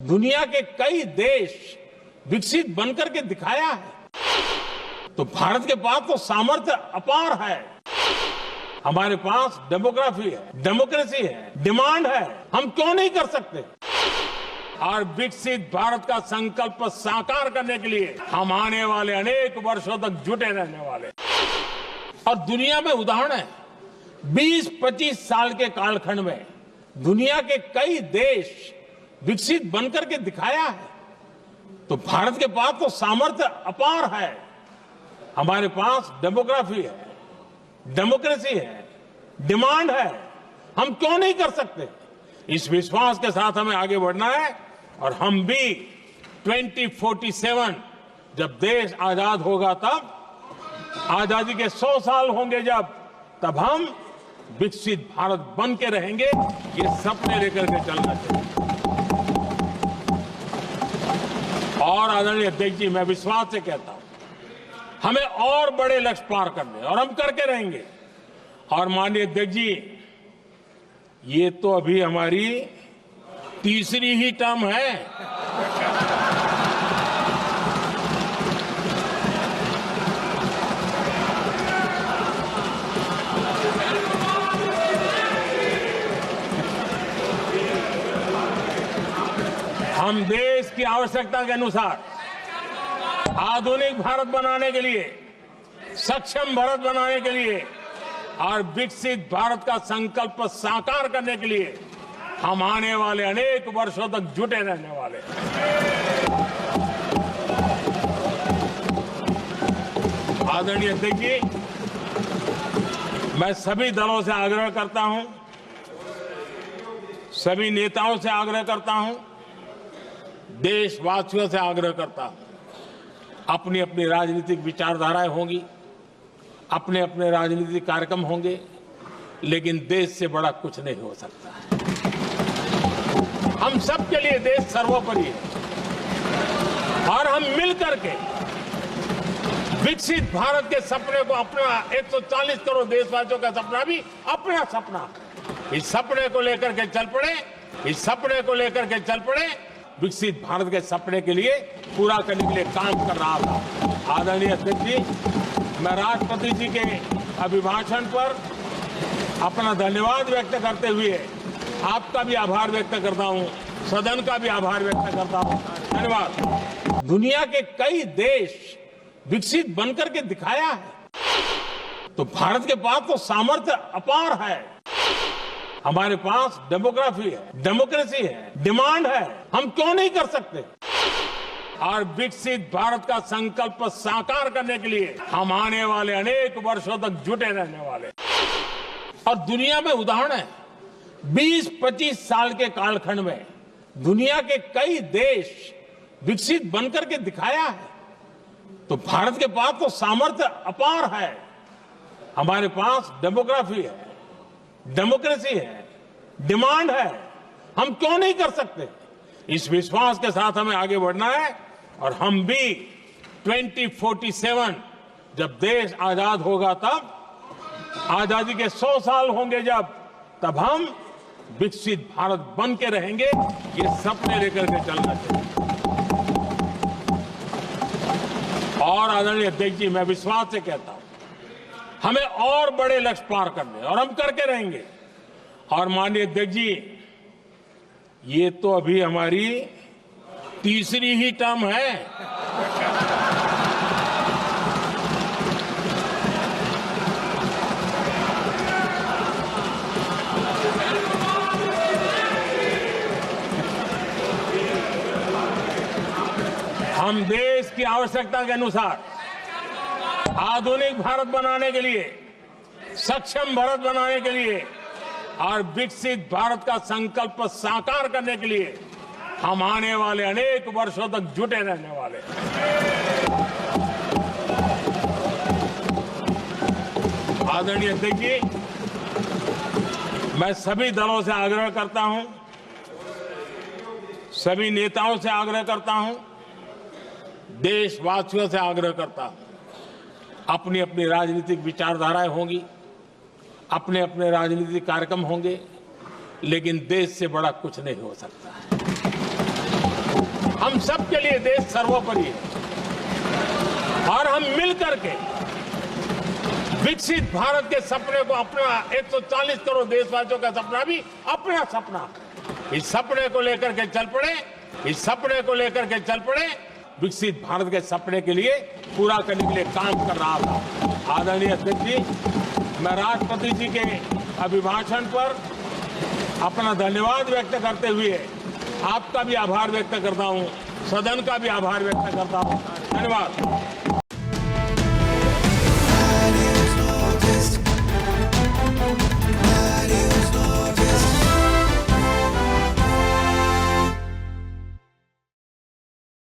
दुनिया के कई देश विकसित बनकर के दिखाया है, तो भारत के पास तो सामर्थ्य अपार है। हमारे पास डेमोग्राफी है, डेमोक्रेसी है, डिमांड है, हम क्यों नहीं कर सकते। और विकसित भारत का संकल्प साकार करने के लिए हम आने वाले अनेक वर्षों तक जुटे रहने वाले। और दुनिया में उदाहरण है, 20-25 साल के कालखंड में दुनिया के कई देश विकसित बनकर के दिखाया है, तो भारत के पास तो सामर्थ्य अपार है। हमारे पास डेमोग्राफी है, डेमोक्रेसी है, डिमांड है, हम क्यों नहीं कर सकते। इस विश्वास के साथ हमें आगे बढ़ना है और हम भी 2047 जब देश आजाद होगा, तब आजादी के 100 साल होंगे जब, तब हम विकसित भारत बन के रहेंगे। ये सपने लेकर के चलना चाहिए। और आदरणीय अध्यक्ष जी, मैं विश्वास से कहता हूं, हमें और बड़े लक्ष्य पार करने, और हम करके रहेंगे। और माननीय अध्यक्ष जी, ये तो अभी हमारी तीसरी ही टर्म है। हम देश की आवश्यकता के अनुसार आधुनिक भारत बनाने के लिए, सक्षम भारत बनाने के लिए और विकसित भारत का संकल्प साकार करने के लिए हम आने वाले अनेक वर्षों तक जुटे रहने वाले। आदरणीय अध्यक्ष जी, मैं सभी दलों से आग्रह करता हूं, सभी नेताओं से आग्रह करता हूं, देशवासियों से आग्रह करता हूं, अपनी अपनी राजनीतिक विचारधाराएं होंगी, अपने अपने राजनीतिक कार्यक्रम होंगे, लेकिन देश से बड़ा कुछ नहीं हो सकता। हम सबके लिए देश सर्वोपरि है और हम मिलकर के विकसित भारत के सपने को, अपना 140 करोड़ देशवासियों का सपना भी अपना सपना, इस सपने को लेकर के चल पड़े, इस सपने को लेकर के चल पड़े। विकसित भारत के सपने के लिए पूरा करने के लिए काम कर रहा था। आदरणीय अध्यक्ष जी, मैं राष्ट्रपति जी के अभिभाषण पर अपना धन्यवाद व्यक्त करते हुए आपका भी आभार व्यक्त करता हूं, सदन का भी आभार व्यक्त करता हूं। धन्यवाद। दुनिया के कई देश विकसित बनकर के दिखाया है, तो भारत के पास तो सामर्थ्य अपार है। हमारे पास डेमोग्राफी है, डेमोक्रेसी है, डिमांड है, हम क्यों नहीं कर सकते। और विकसित भारत का संकल्प साकार करने के लिए हम आने वाले अनेक वर्षों तक जुटे रहने वाले। और दुनिया में उदाहरण है, 20-25 साल के कालखंड में दुनिया के कई देश विकसित बनकर के दिखाया है, तो भारत के पास तो सामर्थ्य अपार है। हमारे पास डेमोग्राफी है, डेमोक्रेसी है, डिमांड है, हम क्यों नहीं कर सकते। इस विश्वास के साथ हमें आगे बढ़ना है और हम भी 2047 जब देश आजाद होगा, तब आजादी के 100 साल होंगे जब, तब हम विकसित भारत बन के रहेंगे। ये सपने लेकर के चलना चाहिए। और आदरणीय अध्यक्ष जी, मैं विश्वास से कहता हूं, हमें और बड़े लक्ष्य पार करने, और हम करके रहेंगे। और माननीय अध्यक्ष जी, ये तो अभी हमारी तीसरी ही टर्म है। हम देश की आवश्यकता के अनुसार आधुनिक भारत बनाने के लिए, सक्षम भारत बनाने के लिए और विकसित भारत का संकल्प साकार करने के लिए हम आने वाले अनेक वर्षों तक जुटे रहने वाले। आदरणीय अध्यक्ष जी, मैं सभी दलों से आग्रह करता हूं, सभी नेताओं से आग्रह करता हूं, देशवासियों से आग्रह करता हूं, अपनी अपनी राजनीतिक विचारधाराएं होंगी, अपने अपने राजनीतिक कार्यक्रम होंगे, लेकिन देश से बड़ा कुछ नहीं हो सकता है। हम सब के लिए देश सर्वोपरि है और हम मिलकर के विकसित भारत के सपने को अपना 140 करोड़ देशवासियों का सपना भी अपना सपना, इस सपने को लेकर के चल पड़े, इस सपने को लेकर के चल पड़े, विकसित भारत के सपने के लिए पूरा करने के लिए काम कर रहा था। आदरणीय अध्यक्ष जी, मैं राष्ट्रपति जी के अभिभाषण पर अपना धन्यवाद व्यक्त करते हुए आपका भी आभार व्यक्त करता हूं, सदन का भी आभार व्यक्त करता हूं। धन्यवाद।